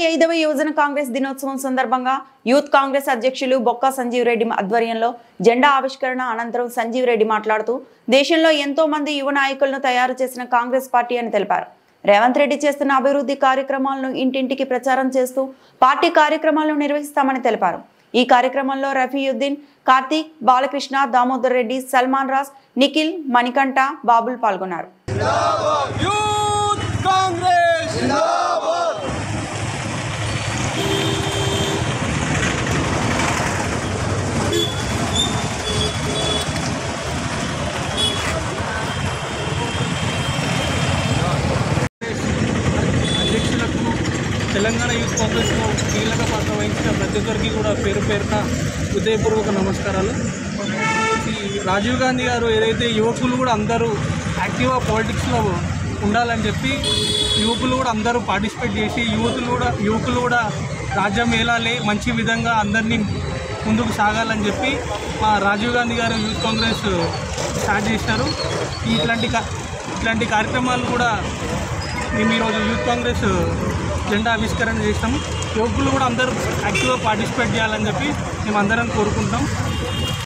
45వ యువజన కాంగ్రెస్ దినోత్సవం సందర్భంగా యూత్ కాంగ్రెస్ అధ్యక్షులు బొక్క సంజీవ్ రెడ్డి ఆధ్వర్యంలో జెండా ఆవిష్కరణ అనంతరం సంజీవ్ రెడ్డి మాట్లాడుతూ దేశంలో ఎంతో మంది యువ నాయకులను తయారు చేసిన కాంగ్రెస్ పార్టీ అని తెలిపారు. రేవంత్ రెడ్డి చేస్తున్న అభివృద్ధి కార్యక్రమాలను ఇంటింటికి ప్రచారం చేస్తూ పార్టీ కార్యక్రమాలను నిర్వహిస్తామని తెలిపారు. ఈ కార్యక్రమంలో రఫీయుద్దీన్, కార్తీక్, బాలకృష్ణ, దామోదర్ రెడ్డి, సల్మాన్ రాజ్, నిఖిల్, మణికంఠ, బాబుల్ పాల్గొన్నారు. తెలంగాణ యూత్ కాంగ్రెస్లో కీలక పాత్ర వహించిన ప్రతి ఒక్కరికి కూడా పేరు పేరున హృదయపూర్వక నమస్కారాలు. రాజీవ్ గాంధీ గారు ఏదైతే యువకులు కూడా అందరూ యాక్టివ్గా పాలిటిక్స్లో ఉండాలని చెప్పి యువకులు కూడా అందరూ పార్టిసిపేట్ చేసి యువకులు కూడా రాజ్యం ఏలాలి, మంచి విధంగా అందరినీ ముందుకు సాగాలని చెప్పి మా రాజీవ్ గాంధీ గారు యూత్ కాంగ్రెస్ స్టార్ట్ చేసినారు. ఇట్లాంటి కార్యక్రమాలు కూడా మేము ఈరోజు యూత్ కాంగ్రెస్ జెండా ఆవిష్కరణ చేస్తాము. యువకులు కూడా అందరూ యాక్టివ్గా పార్టిసిపేట్ చేయాలని చెప్పి మేము అందరం కోరుకుంటాం.